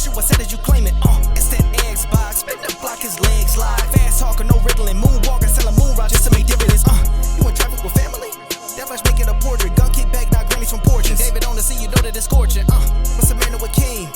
shoot, I said that you claim it. It's that Xbox, spin the block, his legs slide. Fast talker, no riddling, moonwalking, selling moon rock just to make dividends. You in traffic with family? That much make it a portrait. Gun kick back, not grannies from porches. David on the scene, you know that it's scorching. What's a man with king?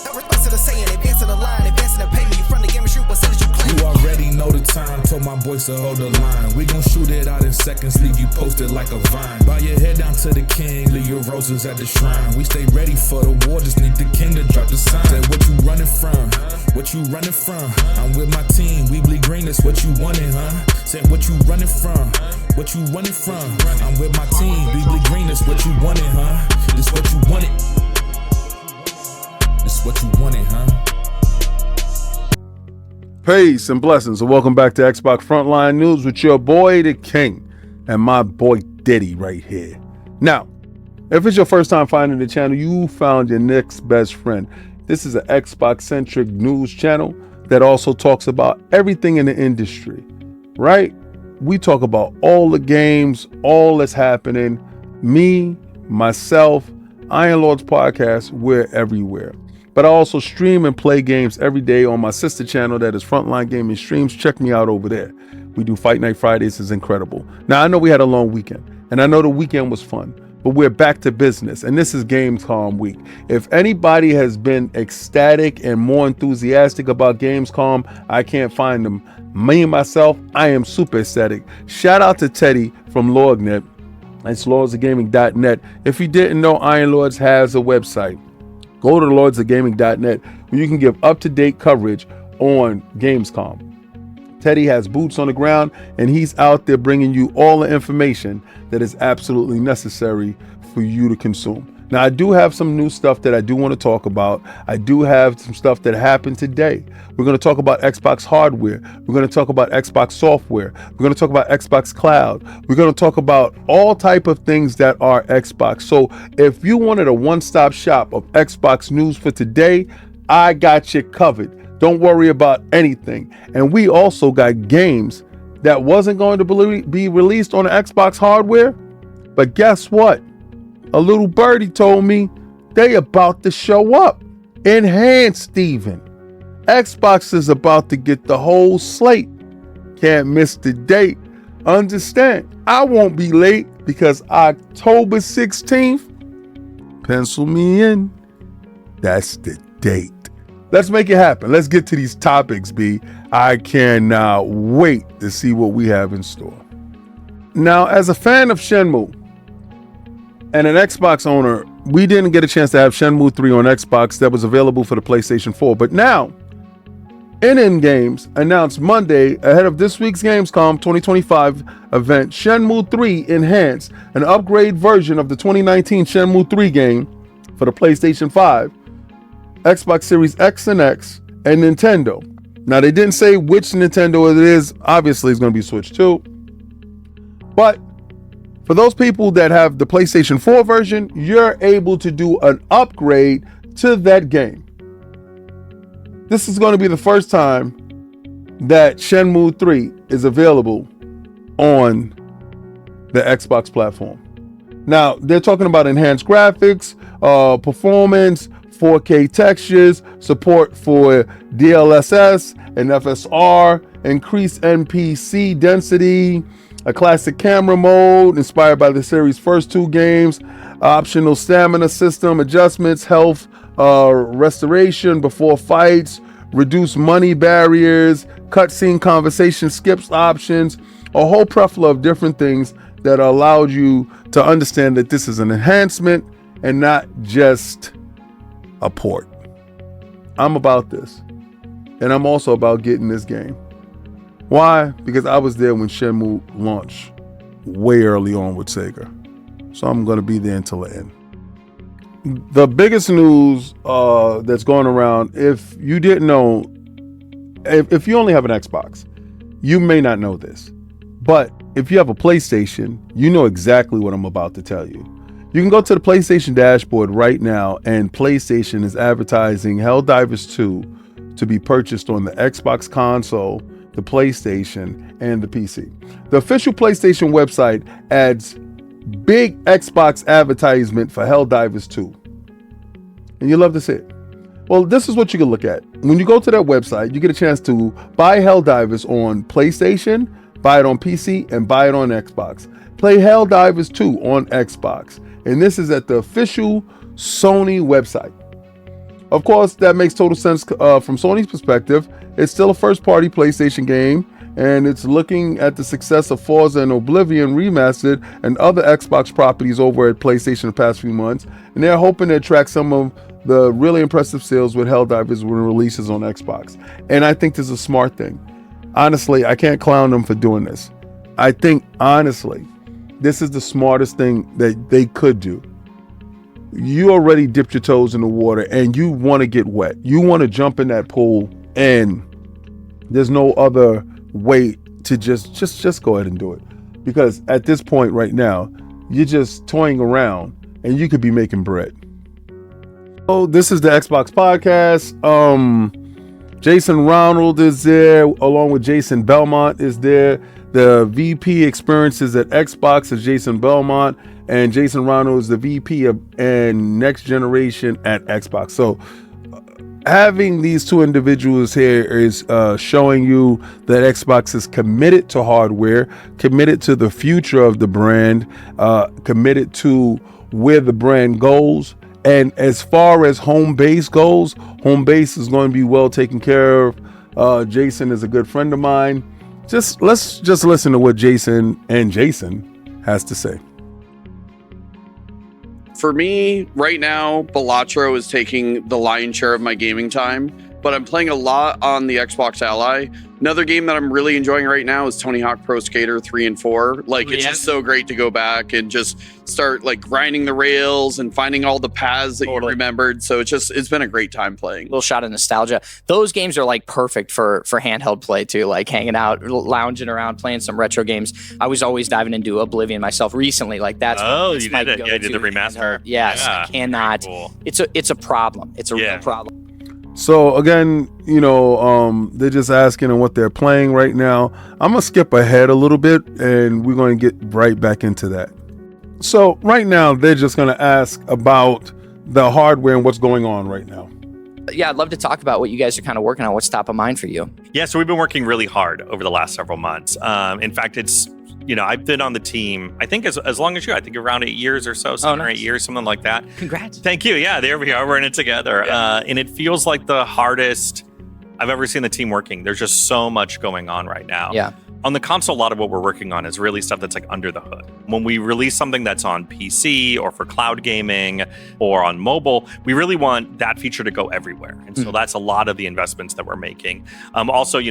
No response to the saying, advancing the line, advancing the payment. You front the game and shoot, what said that you claim? You already know the time, told my boys to hold the line. We gon' shoot it out in seconds, leave you posted like a vine. Bow your head down to the king, leave your roses at the shrine. We stay ready for the war, just need the king to drop the sign. Say what you running from, what you running from? I'm with my team, we bleed green, that's what you wanted, huh? Say what you running from, what you running from? I'm with my team, we bleed green, that's what you wanted, huh? This what you wanted. This what you wanted, huh? Peace and blessings, and welcome back to Xbox Frontline News with your boy, the King, and my boy Diddy right here. Now, if it's your first time finding the channel, you found your next best friend. This is an Xbox-centric news channel that also talks about everything in the industry, right? We talk about all the games, all that's happening. Me, myself, Iron Lords Podcast, we're everywhere. But I also stream and play games every day on my sister channel that is Frontline Gaming Streams. Check me out over there. We do Fight Night Fridays. It's incredible. Now, I know we had a long weekend, and I know the weekend was fun, but we're back to business, and this is Gamescom week. If anybody has been ecstatic and more enthusiastic about Gamescom, I can't find them. Me and myself, I am super ecstatic. Shout out to Teddy from LorgNet. It's lordsofgaming.net. If you didn't know, Iron Lords has a website. Go to lordsofgaming.net where you can give up-to-date coverage on Gamescom. Teddy has boots on the ground, and he's out there bringing you all the information that is absolutely necessary for you to consume. Now, I do have some new stuff that I do want to talk about. I do have some stuff that happened today. We're going to talk about Xbox hardware. We're going to talk about Xbox software. We're going to talk about Xbox Cloud. We're going to talk about all type of things that are Xbox. So if you wanted a one-stop shop of Xbox news for today, I got you covered. Don't worry about anything. And we also got games that wasn't going to be released on the Xbox hardware. But guess what? A little birdie told me they about to show up. Enhanced even. Xbox is about to get the whole slate. Can't miss the date. Understand, I won't be late because October 16th, pencil me in. That's the date. Let's make it happen. Let's get to these topics, B. I cannot wait to see what we have in store. Now, as a fan of Shenmue and an Xbox owner, we didn't get a chance to have Shenmue 3 on Xbox that was available for the PlayStation 4. But now, NN Games announced Monday, ahead of this week's Gamescom 2025 event, Shenmue 3 Enhanced, an upgrade version of the 2019 Shenmue 3 game for the PlayStation 5, Xbox Series X and X, and Nintendo. Now, they didn't say which Nintendo it is. Obviously, it's going to be Switch 2. But for those people that have the PlayStation 4 version, you're able to do an upgrade to that game. This is going to be the first time that Shenmue 3 is available on the Xbox platform. Now, they're talking about enhanced graphics, performance, 4K textures, support for DLSS and FSR, increased NPC density, a classic camera mode inspired by the series' first two games, optional stamina system adjustments, health restoration before fights, reduced money barriers, cutscene conversation skips options, a whole plethora of different things that allowed you to understand that this is an enhancement and not just a port. I'm about this, and I'm also about getting this game. Why? Because I was there when Shenmue launched way early on with Sega. So I'm going to be there until the end. The biggest news that's going around, if you didn't know, if you only have an Xbox, you may not know this. But if you have a PlayStation, you know exactly what I'm about to tell you. You can go to the PlayStation dashboard right now, and PlayStation is advertising Helldivers 2 to be purchased on the Xbox console, the PlayStation, and the PC. The official PlayStation website adds big Xbox advertisement for Helldivers 2. And you love to see it. Well, this is what you can look at. When you go to that website, you get a chance to buy Helldivers on PlayStation, buy it on PC, and buy it on Xbox. Play Helldivers 2 on Xbox. And this is at the official Sony website. Of course, that makes total sense from Sony's perspective. It's still a first-party PlayStation game, and it's looking at the success of Forza and Oblivion Remastered and other Xbox properties over at PlayStation the past few months, and they're hoping to attract some of the really impressive sales with Helldivers when it releases on Xbox. And I think this is a smart thing. Honestly, I can't clown them for doing this. I think, honestly, this is the smartest thing that they could do. You already dipped your toes in the water and you want to get wet. You want to jump in that pool, and there's no other way to just go ahead and do it. Because at this point right now, you're just toying around and you could be making bread. So this is the Xbox podcast. Jason Ronald is there, along with Jason Belmont is there. The VP experiences at Xbox is Jason Belmont, and Jason Ronald is the VP and next generation at Xbox. So having these two individuals here is showing you that Xbox is committed to hardware, committed to the future of the brand, committed to where the brand goes. And as far as home base goes, home base is going to be well taken care of. Jason is a good friend of mine. Let's just listen to what Jason has to say. For me, right now, Balatro is taking the lion's share of my gaming time, but I'm playing a lot on the Xbox Ally. Another game that I'm really enjoying right now is Tony Hawk Pro Skater 3 and 4. It's just so great to go back and just start like grinding the rails and finding all the paths that you remembered. So it's been a great time playing. Little shot of nostalgia. Those games are like perfect for handheld play too, like hanging out, lounging around, playing some retro games. I was always diving into Oblivion myself recently. Like that's you did it. Yeah, I did the remaster. Yes, yeah, I cannot. cool. It's a problem. It's a real problem. So again, they're just asking on what they're playing right now. I'm gonna skip ahead a little bit and we're going to get right back into that. So right now, they're just going to ask about the hardware and what's going on right now. Yeah, I'd love to talk about what you guys are kind of working on. What's top of mind for you? Yeah, so we've been working really hard over the last several months. In fact, it's, I've been on the team, I think as long as you, I think around 8 years or so, 7 or 8 years, something like that. Congrats. Thank you. Yeah, there we are. We're in it together. Yeah. And it feels like the hardest I've ever seen the team working. There's just so much going on right now. Yeah. On the console, a lot of what we're working on is really stuff that's like under the hood. When we release something that's on PC or for cloud gaming or on mobile, we really want that feature to go everywhere. And so that's a lot of the investments that we're making. Also,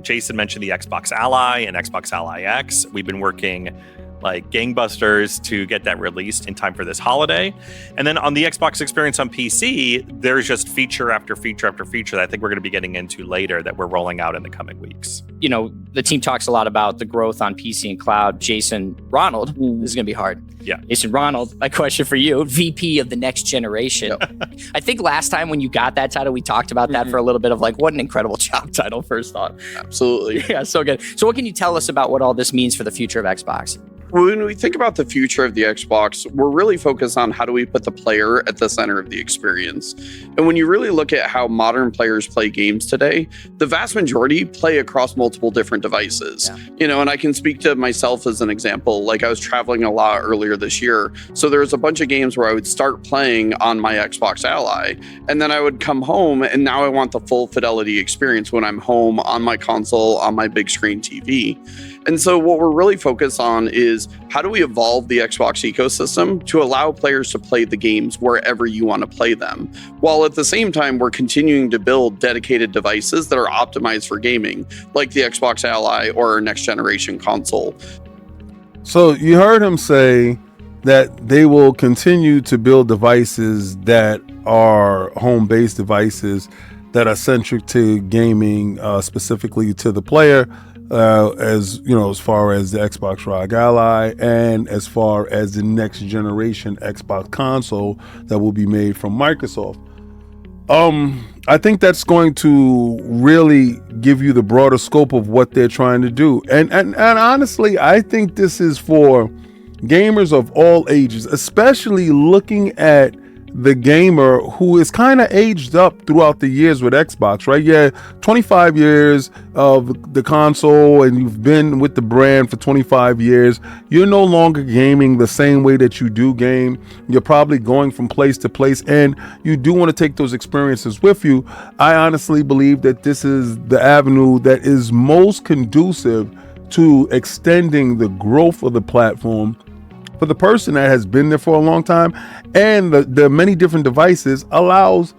Jason mentioned the Xbox Ally and Xbox Ally X. We've been working like gangbusters to get that released in time for this holiday. And then on the Xbox experience on PC, there's just feature after feature after feature that I think we're going to be getting into later that we're rolling out in the coming weeks. The team talks a lot about the growth on PC and cloud. Jason Ronald, this is going to be hard. Yeah. Jason Ronald, my question for you, VP of the next generation. Yep. I think last time when you got that title, we talked about that for a little bit of like, what an incredible job title, first thought. Absolutely. Yeah, so good. So what can you tell us about what all this means for the future of Xbox? When we think about the future of the Xbox, we're really focused on how do we put the player at the center of the experience. And when you really look at how modern players play games today, the vast majority play across multiple different devices. Yeah. And I can speak to myself as an example. Like I was traveling a lot earlier this year. So there was a bunch of games where I would start playing on my Xbox Ally, and then I would come home and now I want the full fidelity experience when I'm home on my console, on my big screen TV. And so what we're really focused on is how do we evolve the Xbox ecosystem to allow players to play the games wherever you want to play them, while at the same time we're continuing to build dedicated devices that are optimized for gaming, like the Xbox Ally or our next generation console. So you heard him say that they will continue to build devices that are home-based devices that are centric to gaming, specifically to the player. As far as the Xbox ROG Ally and as far as the next generation Xbox console that will be made from Microsoft. I think that's going to really give you the broader scope of what they're trying to do. And honestly, I think this is for gamers of all ages, especially looking at the gamer who is kind of aged up throughout the years with Xbox, right? Yeah, 25 years of the console, and you've been with the brand for 25 years. You're no longer gaming the same way that you do game. You're probably going from place to place, and you do want to take those experiences with you. I honestly believe that this is the avenue that is most conducive to extending the growth of the platform for the person that has been there for a long time, and the many different devices allows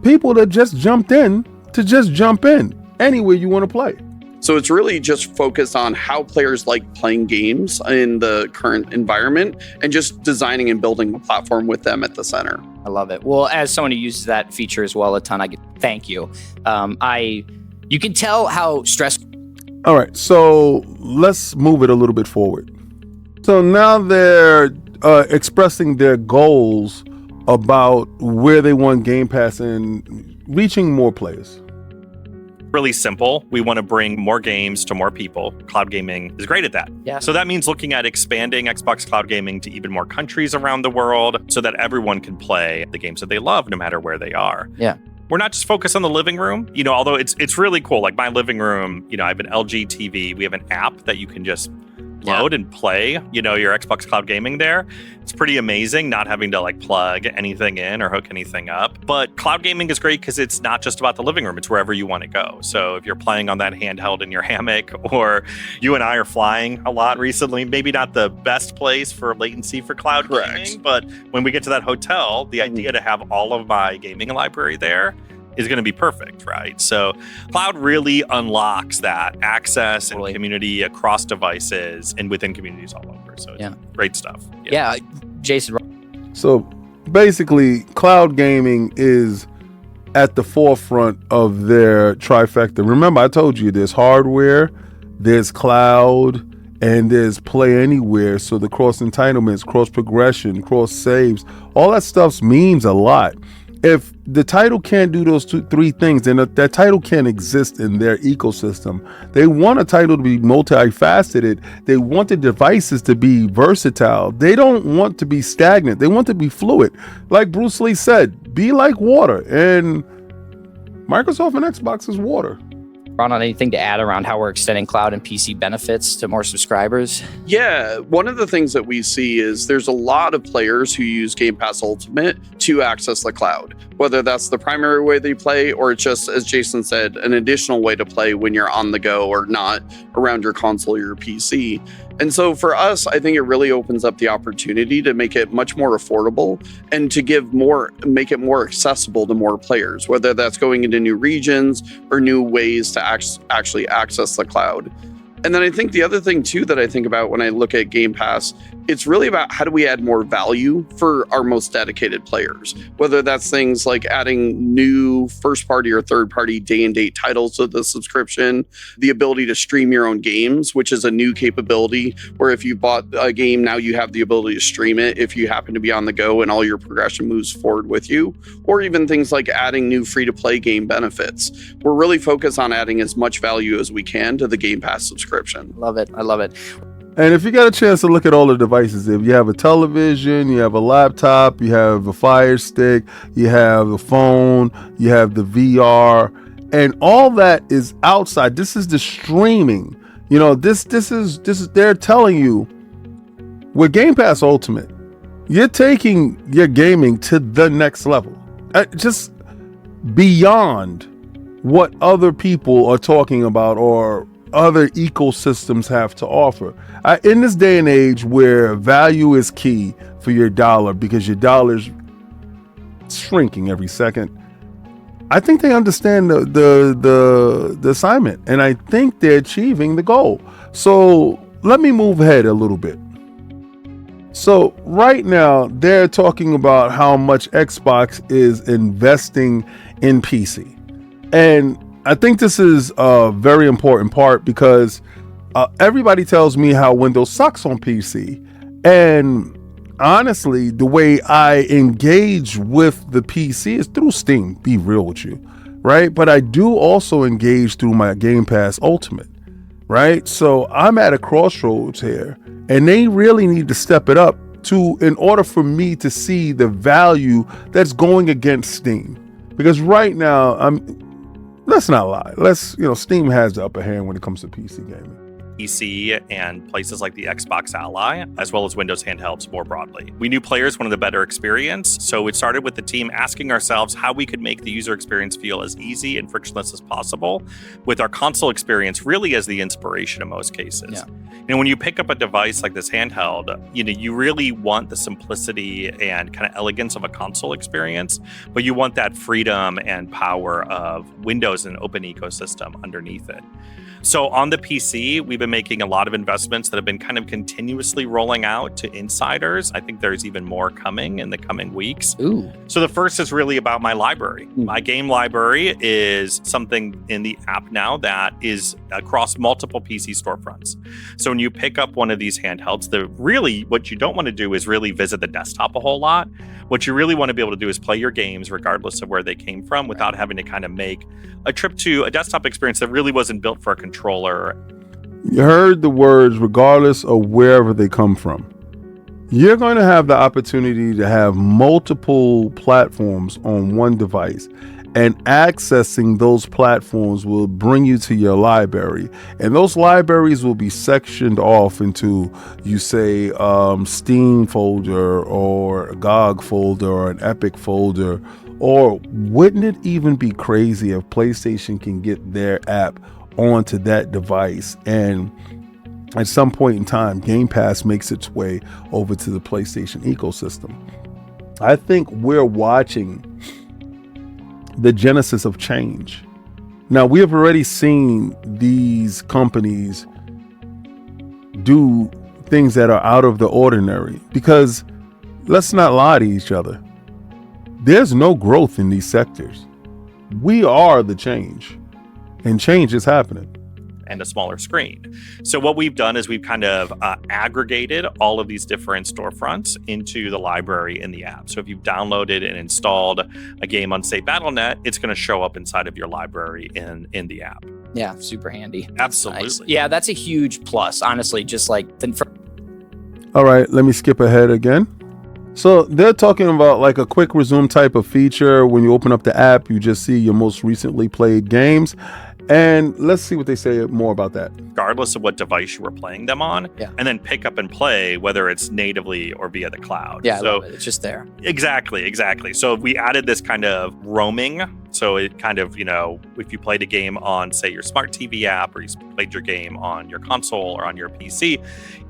people that just jumped in to just jump in anywhere you want to play. So it's really just focused on how players like playing games in the current environment and just designing and building a platform with them at the center. I love it. Well, as someone who uses that feature as well a ton, I thank you. You can tell how stressful. All right, so let's move it a little bit forward. So now they're expressing their goals about where they want Game Pass and reaching more players. Really simple. We want to bring more games to more people. Cloud gaming is great at that. Yeah. So that means looking at expanding Xbox Cloud Gaming to even more countries around the world so that everyone can play the games that they love no matter where they are. Yeah. We're not just focused on the living room, although it's really cool. Like my living room, I have an LG TV. We have an app that you can just load and play, your Xbox Cloud Gaming there. It's pretty amazing not having to plug anything in or hook anything up. But cloud gaming is great because it's not just about the living room. It's wherever you want to go. So if you're playing on that handheld in your hammock, or you and I are flying a lot recently, maybe not the best place for latency for cloud gaming, but when we get to that hotel, the idea to have all of my gaming library there is going to be perfect, right? So cloud really unlocks that access and community across devices and within communities all over. So it's great stuff. Yeah, Jason. So basically, cloud gaming is at the forefront of their trifecta. Remember, I told you there's hardware, there's cloud, and there's play anywhere. So the cross entitlements, cross progression, cross saves, all that stuff means a lot. If the title can't do those three things, then that title can't exist in their ecosystem. They want a title to be multifaceted. They want the devices to be versatile. They don't want to be stagnant. They want to be fluid. Like Bruce Lee said, be like water. And Microsoft and Xbox is water. Ron, on anything to add around how we're extending cloud and PC benefits to more subscribers? Yeah, one of the things that we see is there's a lot of players who use Game Pass Ultimate to access the cloud, whether that's the primary way they play or it's just, as Jason said, an additional way to play when you're on the go or not around your console or your PC. And so for us, I think it really opens up the opportunity to make it much more affordable and to make it more accessible to more players, whether that's going into new regions or new ways to actually access the cloud. And then I think the other thing too that I think about when I look at Game Pass, it's really about how do we add more value for our most dedicated players, whether that's things like adding new first party or third party day and date titles to the subscription, the ability to stream your own games, which is a new capability where if you bought a game, now you have the ability to stream it if you happen to be on the go and all your progression moves forward with you, or even things like adding new free to play game benefits. We're really focused on adding as much value as we can to the Game Pass subscription. Love it. I love it. And if you got a chance to look at all the devices, if you have a television, you have a laptop, you have a Fire Stick, you have a phone, you have the VR, and all that is outside. This is the streaming. This is they're telling you with Game Pass Ultimate, you're taking your gaming to the next level. Just beyond what other people are talking about or other ecosystems have to offer. In this day and age where value is key for your dollar because your dollar's shrinking every second, I think they understand the assignment, and I think they're achieving the goal. So let me move ahead a little bit. So right now they're talking about how much Xbox is investing in PC. And I think this is a very important part because everybody tells me how Windows sucks on PC. And honestly, the way I engage with the PC is through Steam, be real with you, right? But I do also engage through my Game Pass Ultimate, right? So I'm at a crossroads here, and they really need to step it up in order for me to see the value that's going against Steam. Because right now, let's not lie. Steam has the upper hand when it comes to PC gaming. PC and places like the Xbox Ally, as well as Windows handhelds more broadly. We knew players wanted a better experience, so it started with the team asking ourselves how we could make the user experience feel as easy and frictionless as possible, with our console experience really as the inspiration in most cases. Yeah. And when you pick up a device like this handheld, you really want the simplicity and kind of elegance of a console experience, but you want that freedom and power of Windows and open ecosystem underneath it. So on the PC, we've been making a lot of investments that have been kind of continuously rolling out to insiders. I think there's even more coming in the coming weeks. Ooh. So the first is really about my library. My game library is something in the app now that is across multiple PC storefronts. So when you pick up one of these handhelds, what you don't want to do is really visit the desktop a whole lot. What you really want to be able to do is play your games regardless of where they came from without having to kind of make a trip to a desktop experience that really wasn't built for a controller. You heard the words, regardless of wherever they come from. You're going to have the opportunity to have multiple platforms on one device, and accessing those platforms will bring you to your library. And those libraries will be sectioned off into, Steam folder or a GOG folder or an Epic folder. Or wouldn't it even be crazy if PlayStation can get their app onto that device, and at some point in time, Gampass makes its way over to the PlayStation ecosystem? I think we're watching the genesis of change. Now, we have already seen these companies do things that are out of the ordinary, because let's not lie to each other. There's no growth in these sectors. We are the change, and change is happening. And a smaller screen. So what we've done is we've kind of aggregated all of these different storefronts into the library in the app. So if you've downloaded and installed a game on, say, Battle.net, it's going to show up inside of your library in the app. Yeah, super handy. Absolutely. Nice. Yeah, that's a huge plus, honestly, just like... All right, let me skip ahead again. So they're talking about like a quick resume type of feature. When you open up the app, you just see your most recently played games. And let's see what they say more about that. Regardless of what device you were playing them on, Yeah. and then pick up and play, whether it's natively or via the cloud. Yeah, so I love it. It's just there. Exactly. So we added this kind of roaming. So it kind of, if you played a game on, say, your smart TV app, or you played your game on your console or on your PC,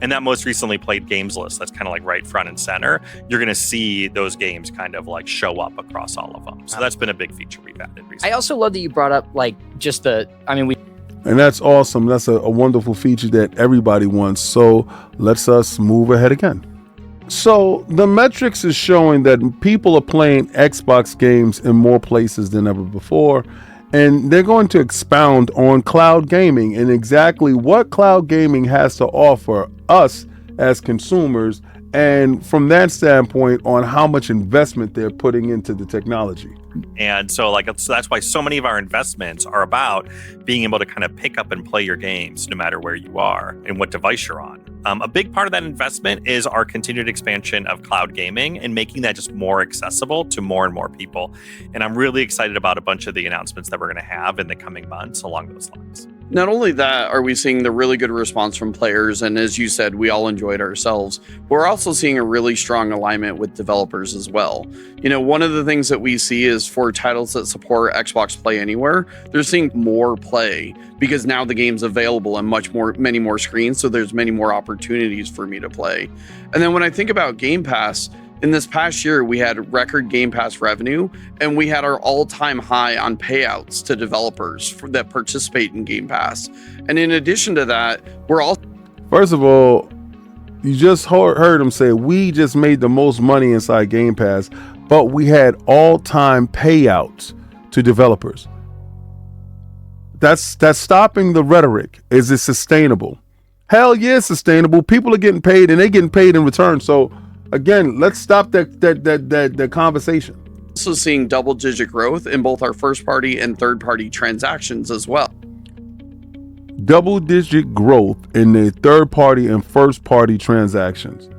and that most recently played games list, that's kind of like right front and center, you're going to see those games kind of like show up across all of them. So that's been a big feature we've added recently. I also love that you brought up like just and that's awesome. That's a wonderful feature that everybody wants. So let's us move ahead again. So the metrics is showing that people are playing Xbox games in more places than ever before. And they're going to expound on cloud gaming and exactly what cloud gaming has to offer us as consumers. And from that standpoint, on how much investment they're putting into the technology. And so that's why so many of our investments are about being able to kind of pick up and play your games no matter where you are and what device you're on. A big part of that investment is our continued expansion of cloud gaming and making that just more accessible to more and more people. And I'm really excited about a bunch of the announcements that we're going to have in the coming months along those lines. Not only that, are we seeing the really good response from players, and as you said, we all enjoyed ourselves. We're also seeing a really strong alignment with developers as well. One of the things that we see is for titles that support Xbox Play Anywhere, they're seeing more play because now the game's available on many more screens, so there's many more opportunities for me to play. And then when I think about Game Pass, in this past year, we had record Game Pass revenue, and we had our all-time high on payouts to developers that participate in Game Pass. And in addition to that, we're all... First of all, you just heard him say, we just made the most money inside Game Pass, but we had all-time payouts to developers. That's stopping the rhetoric. Is it sustainable? Hell yeah, it's sustainable. People are getting paid, and they're getting paid in return. So again, let's stop that conversation. Also seeing double-digit growth in both our first-party and third-party transactions as well. Double-digit growth in the third-party and first-party transactions.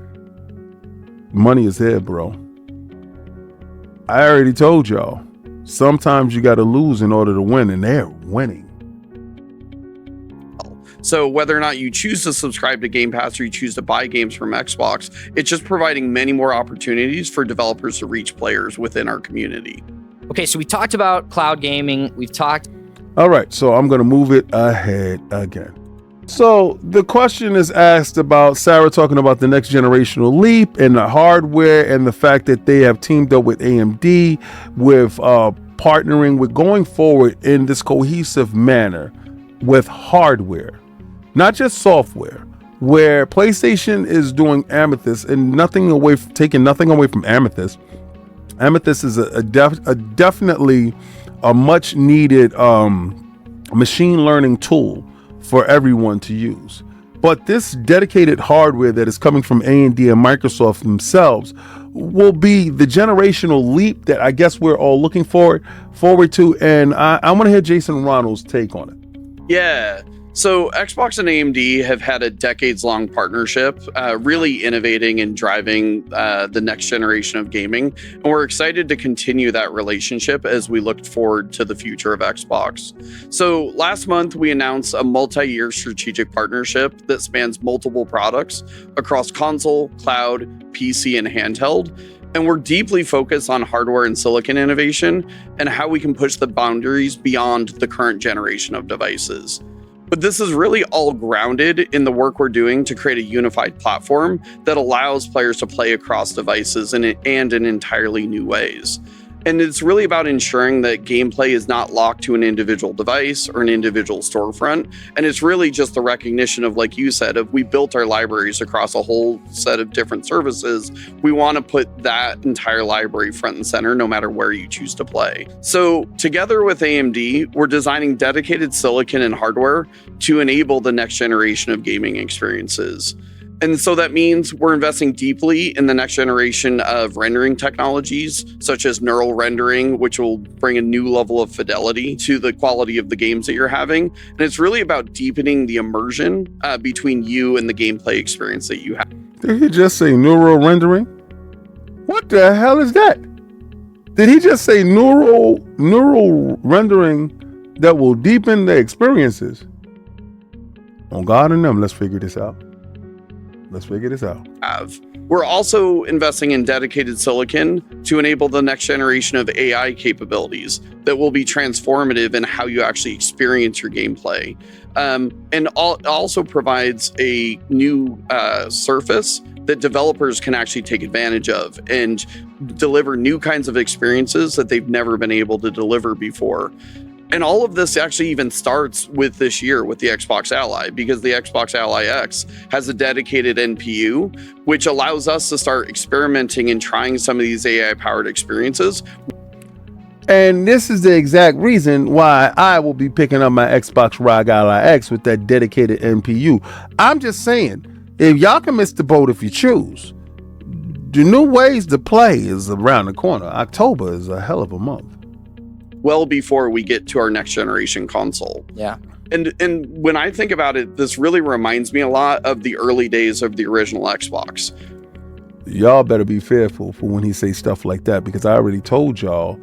money is here, bro. I already told y'all, sometimes you got to lose in order to win, and they're winning. So whether or not you choose to subscribe to Game Pass or you choose to buy games from Xbox, it's just providing many more opportunities for developers to reach players within our community. Okay, so we talked about cloud gaming. We've talked. All right, so I'm going to move it ahead again. So the question is asked about Sarah talking about the next generational leap and the hardware and the fact that they have teamed up with AMD with partnering with going forward in this cohesive manner with hardware, not just software, where PlayStation is doing Amethyst and taking nothing away from Amethyst. Amethyst is a definitely a much needed machine learning tool for everyone to use. But this dedicated hardware that is coming from AMD and Microsoft themselves will be the generational leap that I guess we're all looking forward to. And I want to hear Jason Ronald's take on it. Yeah. So Xbox and AMD have had a decades-long partnership, really innovating and driving the next generation of gaming. And we're excited to continue that relationship as we look forward to the future of Xbox. So last month, we announced a multi-year strategic partnership that spans multiple products across console, cloud, PC, and handheld. And we're deeply focused on hardware and silicon innovation and how we can push the boundaries beyond the current generation of devices. But this is really all grounded in the work we're doing to create a unified platform that allows players to play across devices and in entirely new ways. And it's really about ensuring that gameplay is not locked to an individual device or an individual storefront. And it's really just the recognition of, like you said, if we built our libraries across a whole set of different services, we want to put that entire library front and center, no matter where you choose to play. So together with AMD, we're designing dedicated silicon and hardware to enable the next generation of gaming experiences. And so that means we're investing deeply in the next generation of rendering technologies, such as neural rendering, which will bring a new level of fidelity to the quality of the games that you're having. And it's really about deepening the immersion between you and the gameplay experience that you have. Did he just say neural rendering? What the hell is that? Did he just say neural rendering that will deepen the experiences? On God and them, let's figure this out. We're also investing in dedicated silicon to enable the next generation of AI capabilities that will be transformative in how you actually experience your gameplay. And also provides a new surface that developers can actually take advantage of and deliver new kinds of experiences that they've never been able to deliver before. And all of this actually even starts with this year with the Xbox Ally, because the Xbox Ally X has a dedicated NPU, which allows us to start experimenting and trying some of these AI-powered experiences. And this is the exact reason why I will be picking up my Xbox ROG Ally X with that dedicated NPU. I'm just saying, if y'all can miss the boat if you choose, the new ways to play is around the corner. October is a hell of a month. Well before we get to our next generation console. Yeah. And when I think about it, this really reminds me a lot of the early days of the original Xbox. Y'all better be fearful for when he say stuff like that, because I already told y'all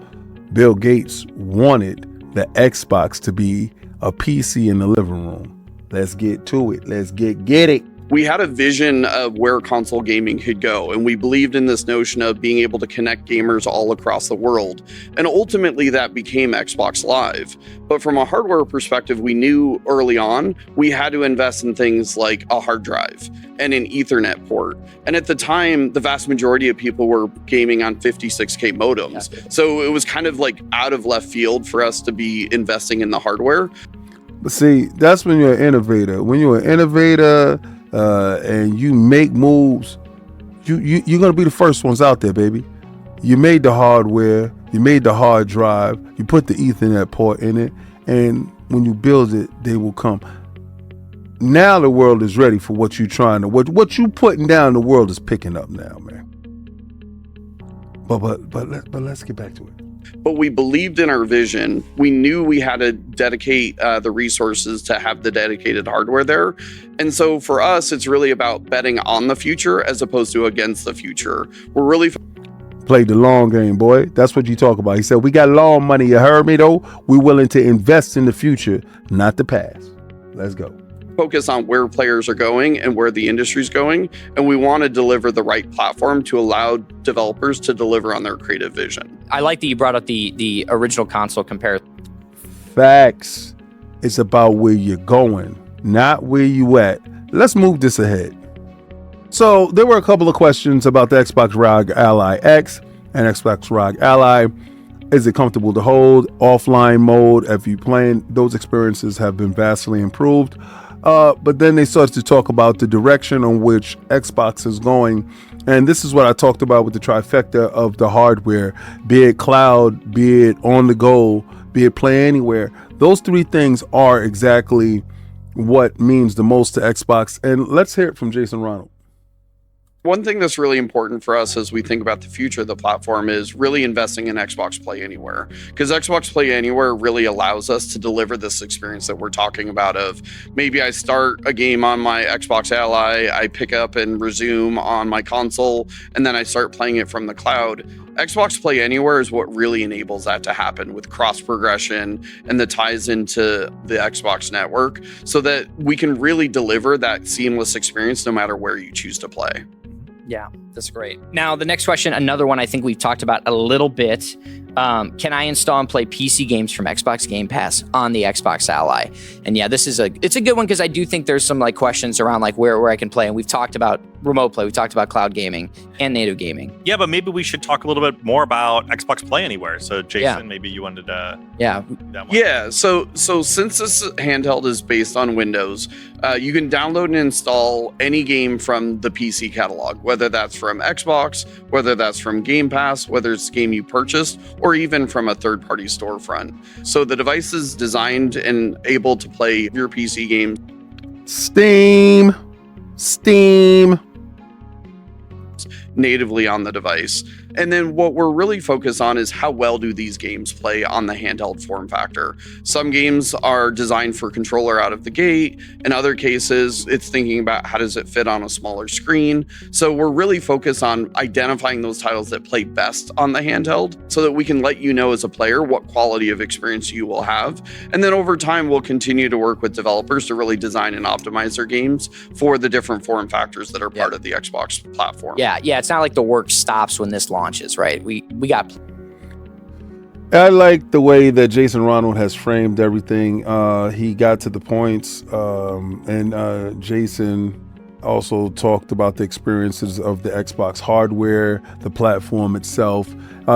Bill Gates wanted the Xbox to be a PC in the living room. Let's get to it. Let's get it. We had a vision of where console gaming could go, and we believed in this notion of being able to connect gamers all across the world. And ultimately that became Xbox Live. But from a hardware perspective, we knew early on we had to invest in things like a hard drive and an Ethernet port. And at the time, the vast majority of people were gaming on 56K modems. Yeah. So it was kind of like out of left field for us to be investing in the hardware. But see, that's when you're an innovator. When you're an innovator, and you make moves, you're gonna be the first ones out there, baby. You made the hardware, you made the hard drive, you put the Ethernet port in it, and when you build it, they will come. Now the world is ready for what what you putting down. The world is picking up now, man. But let's get back to it. but we believed in our vision. We knew we had to dedicate the resources to have the dedicated hardware there. And so for us, it's really about betting on the future as opposed to against the future. We're really Played the long game, boy. That's what you talk about. He said, we got long money. You heard me, though? We're willing to invest in the future, not the past. Let's go. focus on where players are going and where the industry's going. And we want to deliver the right platform to allow developers to deliver on their creative vision. I like that you brought up the original console comparison. Facts. It's about where you're going, not where you at. Let's move this ahead. So there were a couple of questions about the Xbox ROG Ally X and Xbox ROG Ally. Is it comfortable to hold? Offline mode, if you playing, those experiences have been vastly improved. But then they started to talk about the direction on which Xbox is going. And this is what I talked about with the trifecta of the hardware, be it cloud, be it on the go, be it play anywhere. Those three things are exactly what means the most to Xbox. And let's hear it from Jason Ronald. One thing that's really important for us as we think about the future of the platform is really investing in Xbox Play Anywhere, because Xbox Play Anywhere really allows us to deliver this experience that we're talking about of maybe I start a game on my Xbox Ally, I pick up and resume on my console, and then I start playing it from the cloud. Xbox Play Anywhere is what really enables that to happen with cross progression and the ties into the Xbox network so that we can really deliver that seamless experience no matter where you choose to play. Yeah, that's great. Now, the next question, another one I think we've talked about a little bit. Can I install and play PC games from Xbox Game Pass on the Xbox Ally? And yeah, it's a good one because I do think there's some like questions around like where I can play. And we've talked about remote play, we talked about cloud gaming and native gaming. Yeah, but maybe we should talk a little bit more about Xbox Play Anywhere. So Jason, maybe you wanted to do that one. Yeah, so since this handheld is based on Windows, you can download and install any game from the PC catalog, whether that's from Xbox, whether that's from Game Pass, whether it's a game you purchased, or even from a third-party storefront. So the device is designed and able to play your PC games. Steam. Natively on the device. And then what we're really focused on is how well do these games play on the handheld form factor. Some games are designed for controller out of the gate. In other cases, it's thinking about how does it fit on a smaller screen. So we're really focused on identifying those titles that play best on the handheld so that we can let you know as a player what quality of experience you will have. And then over time, we'll continue to work with developers to really design and optimize their games for the different form factors that are part of the Xbox platform. Yeah, it's not like the work stops when this launches, right? We got. I like the way that Jason Ronald has framed everything. He got to the points, and Jason also talked about the experiences of the Xbox hardware, the platform itself.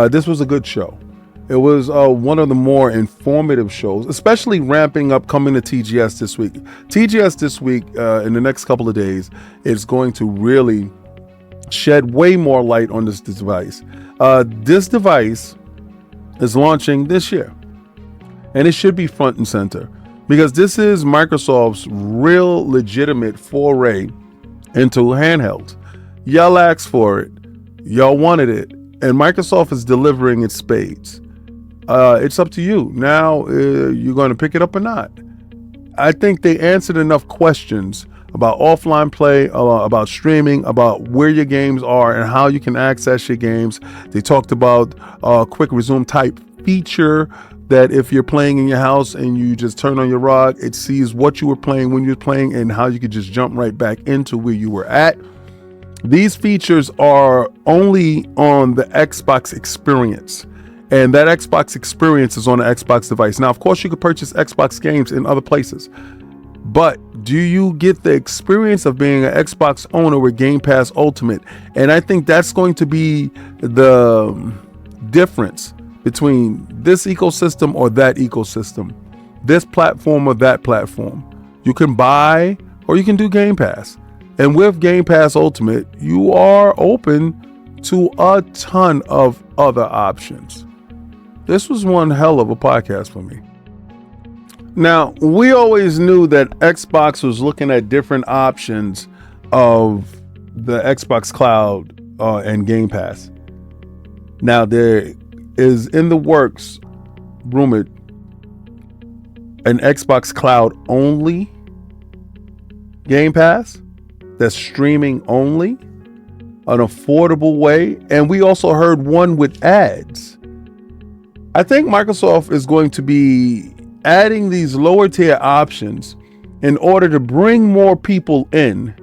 This was a good show. It was one of the more informative shows, especially ramping up coming to TGS this week. TGS this week, in the next couple of days, is going to really shed way more light on this device. This device is launching this year, and it should be front and center because this is Microsoft's real legitimate foray into handhelds. Y'all asked for it, y'all wanted it, and Microsoft is delivering its spades. It's up to you now. You're going to pick it up or not. I think they answered enough questions about offline play, about streaming, about where your games are and how you can access your games. They talked about a quick resume type feature that if you're playing in your house and you just turn on your ROG, it sees what you were playing when you were playing and how you could just jump right back into where you were at. These features are only on the Xbox experience. And that Xbox experience is on the Xbox device. Now, of course, you could purchase Xbox games in other places. But do you get the experience of being an Xbox owner with Game Pass Ultimate? And I think that's going to be the difference between this ecosystem or that ecosystem, this platform or that platform. You can buy or you can do Game Pass. And with Game Pass Ultimate, you are open to a ton of other options. This was one hell of a podcast for me. Now, we always knew that Xbox was looking at different options of the Xbox Cloud and Game Pass. Now, they're is in the works, rumored, an Xbox Cloud only Game Pass that's streaming only, an affordable way. And we also heard one with ads. I think Microsoft is going to be adding these lower tier options in order to bring more people in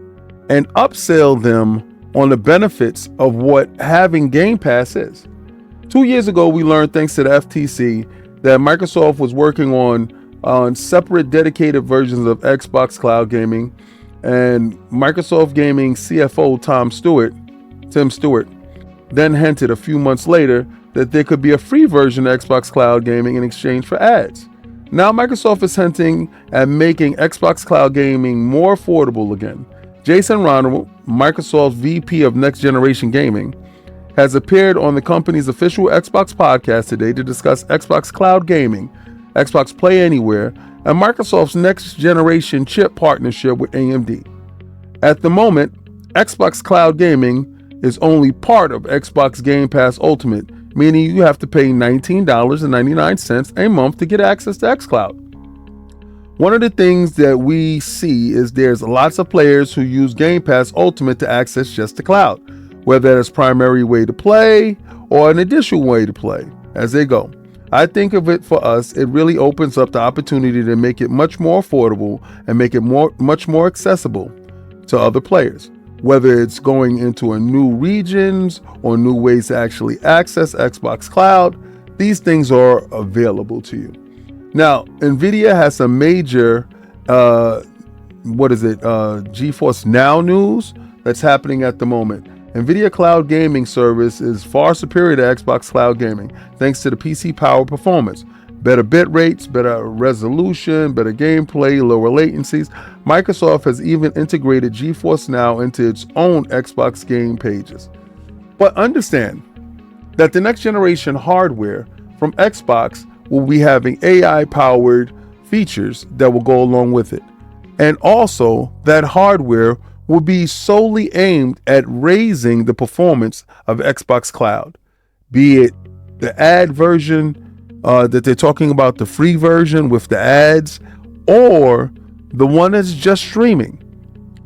and upsell them on the benefits of what having Game Pass is. 2 years ago, we learned, thanks to the FTC, that Microsoft was working on separate dedicated versions of Xbox Cloud Gaming, and Microsoft Gaming CFO Tim Stewart, then hinted a few months later that there could be a free version of Xbox Cloud Gaming in exchange for ads. Now Microsoft is hinting at making Xbox Cloud Gaming more affordable again. Jason Ronald, Microsoft's VP of Next Generation Gaming, has appeared on the company's official Xbox podcast today to discuss Xbox Cloud Gaming, Xbox Play Anywhere, and Microsoft's next generation chip partnership with AMD. At the moment, Xbox Cloud Gaming is only part of Xbox Game Pass Ultimate, meaning you have to pay $19.99 a month to get access to xCloud. One of the things that we see is there's lots of players who use Game Pass Ultimate to access just the cloud, whether that's primary way to play or an additional way to play as they go. I think of it for us, it really opens up the opportunity to make it much more affordable and make it much more accessible to other players, whether it's going into a new regions or new ways to actually access Xbox Cloud. These things are available to you. Now, NVIDIA has some major, GeForce Now news that's happening at the moment. NVIDIA Cloud Gaming service is far superior to Xbox Cloud Gaming, thanks to the PC power performance. Better bit rates, better resolution, better gameplay, lower latencies. Microsoft has even integrated GeForce Now into its own Xbox game pages. But understand that the next generation hardware from Xbox will be having AI-powered features that will go along with it. And also, that hardware will be solely aimed at raising the performance of Xbox Cloud, be it the ad version that they're talking about, the free version with the ads, or the one that's just streaming,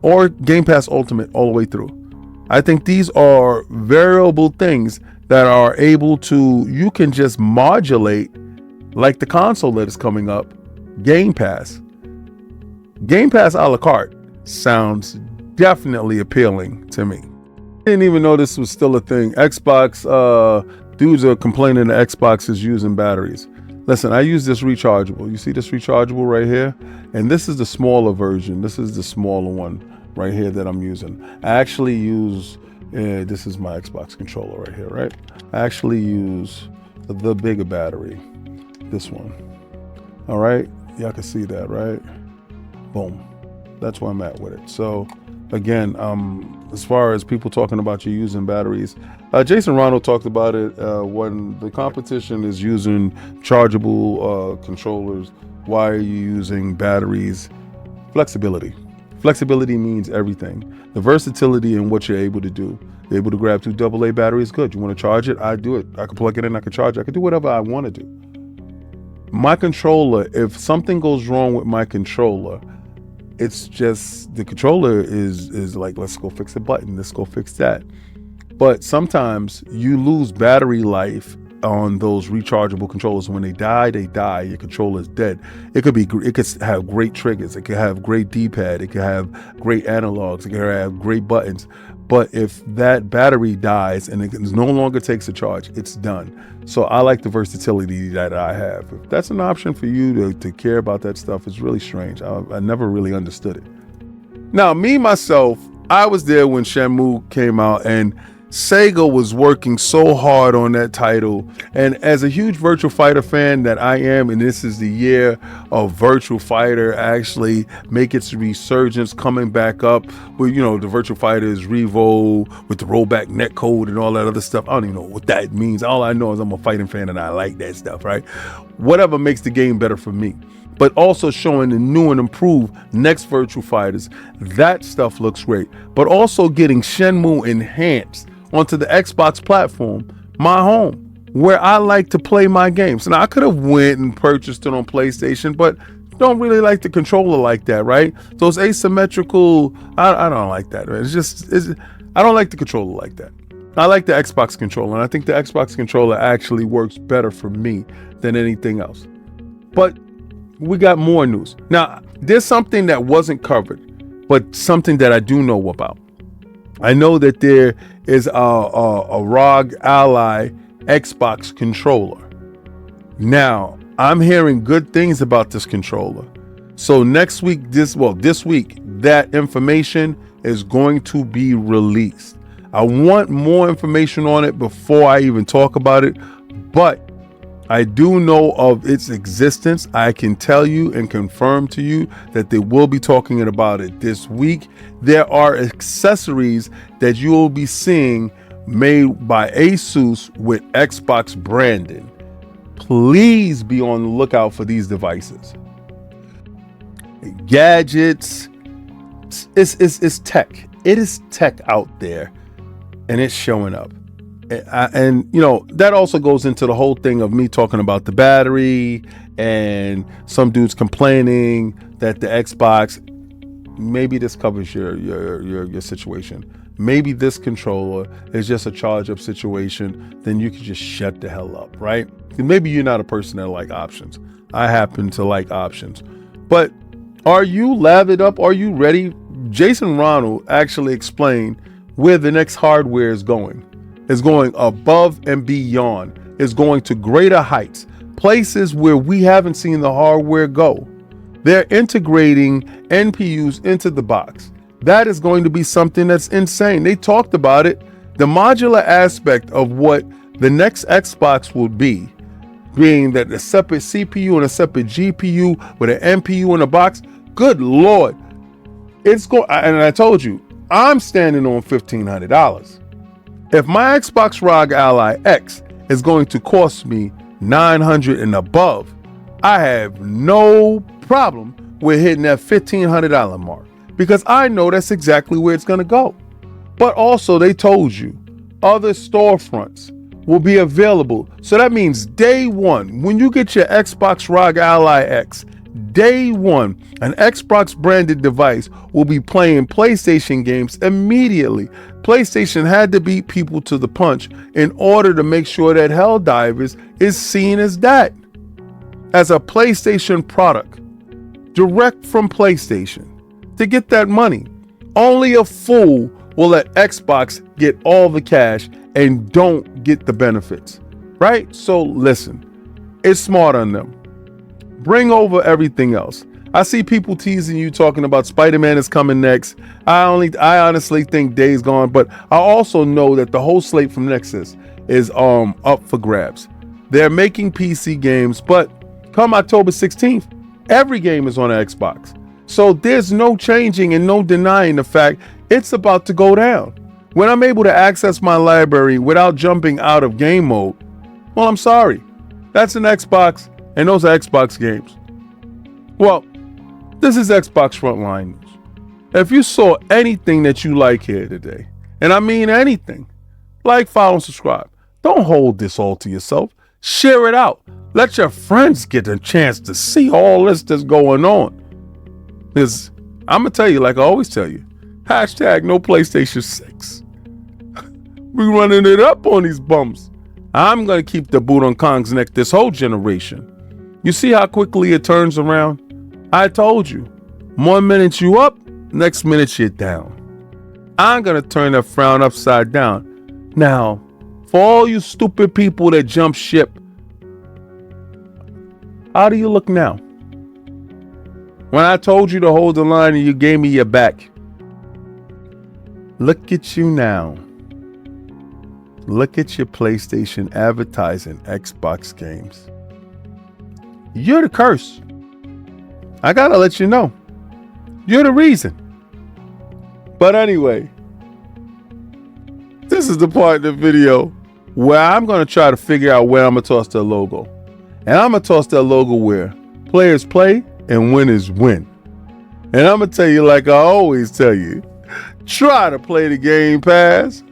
or Game Pass Ultimate all the way through. I think these are variable things that are able to, you can just modulate, like the console that is coming up, Game Pass. Game Pass a la carte sounds definitely appealing to me. Didn't even know this was still a thing. Xbox, dudes are complaining that Xbox is using batteries. Listen, I use this rechargeable. You see this rechargeable right here? And this is the smaller version. This is the smaller one right here that I'm using. I actually use, this is my Xbox controller right here, right? I actually use the bigger battery, this one. All right, y'all can see that, right? Boom, that's where I'm at with it. So again, as far as people talking about you using batteries, Jason Ronald talked about it when the competition is using chargeable controllers. Why are you using batteries? Flexibility. Flexibility means everything. The versatility in what you're able to do. You're able to grab 2 AA batteries, good. You want to charge it? I do it. I can plug it in, I can charge it. I can do whatever I want to do. My controller, if something goes wrong with my controller, it's just the controller is like, let's go fix a button, let's go fix that. But sometimes you lose battery life on those rechargeable controllers. When they die, your controller is dead. It could have great triggers, it could have great D-pad, it could have great analogs, it could have great buttons. But if that battery dies and it no longer takes a charge, it's done. So I like the versatility that I have. If that's an option for you to care about that stuff, it's really strange. I never really understood it. Now, myself, I was there when Shenmue came out, and Sega was working so hard on that title. And as a huge Virtua Fighter fan that I am, and this is the year of Virtua Fighter actually make its resurgence, coming back up with, the Virtua Fighters Revo with the rollback netcode and all that other stuff. I don't even know what that means. All I know is I'm a fighting fan and I like that stuff, right? Whatever makes the game better for me. But also showing the new and improved next Virtua Fighters. That stuff looks great. But also getting Shenmue enhanced onto the Xbox platform, my home. where I like to play my games. And I could have went and purchased it on PlayStation, but don't really like the controller like that, right? Those asymmetrical, I don't like that. I don't like the controller like that. I like the Xbox controller, and I think the Xbox controller actually works better for me than anything else. But we got more news. Now, there's something that wasn't covered, but something that I do know about. I know that there is a ROG Ally Xbox controller. Now, I'm hearing good things about this controller. So this week, that information is going to be released. I want more information on it before I even talk about it, but I do know of its existence. I can tell you and confirm to you that they will be talking about it this week. There are accessories that you will be seeing made by Asus with Xbox branding. Please be on the lookout for these devices. Gadgets, it's tech. It is tech out there, and it's showing up. And you know, that also goes into the whole thing of me talking about the battery and some dudes complaining that the Xbox, maybe this covers your situation. Maybe this controller is just a charge up situation, then you can just shut the hell up, right? And maybe you're not a person that like options. I happen to like options. But are you lathered up? Are you ready? Jason Ronald actually explained where the next hardware is going. It's going above and beyond. It's going to greater heights, places where we haven't seen the hardware go. They're integrating NPUs into the box. That is going to be something that's insane. They talked about it. The modular aspect of what the next Xbox will be, being that a separate CPU and a separate GPU with an NPU in a box. Good Lord. It's going, and I told you, I'm standing on $1,500. If my Xbox ROG Ally X is going to cost me $900 and above, I have no problem with hitting that $1,500 mark, because I know that's exactly where it's going to go. But also, they told you other storefronts will be available. So that means day one, when you get your Xbox ROG Ally X, day one, an Xbox branded device will be playing PlayStation games immediately. PlayStation had to beat people to the punch in order to make sure that Helldivers is seen as that, as a PlayStation product, direct from PlayStation, to get that money. Only a fool will let Xbox get all the cash and don't get the benefits, right? So listen, it's smart on them. Bring over everything else. I see people teasing you, talking about Spider-Man is coming next. I honestly think Days Gone, but I also know that the whole slate from Nexus is up for grabs. They're making PC games, but come October 16th, every game is on Xbox. So there's no changing and no denying the fact it's about to go down. When I'm able to access my library without jumping out of game mode, well, I'm sorry. That's an Xbox, and those are Xbox games. Well, this is Xbox Frontline News. If you saw anything that you like here today, and I mean anything, like, follow, and subscribe. Don't hold this all to yourself. Share it out. Let your friends get a chance to see all this that's going on. Because I'm going to tell you, like I always tell you, hashtag no PlayStation 6. We running it up on these bums. I'm going to keep the boot on Kong's neck this whole generation. You see how quickly it turns around? I told you, 1 minute you up, next minute you're down. I'm going to turn that frown upside down. Now, for all you stupid people that jump ship, how do you look now? When I told you to hold the line and you gave me your back. Look at you now. Look at your PlayStation advertising Xbox games. You're the curse. I gotta let you know. You're the reason. But anyway, this is the part of the video where I'm gonna try to figure out where I'm gonna toss that logo. And I'm gonna toss that logo where players play and winners win. And I'm gonna tell you, like I always tell you, try to play the Game Pass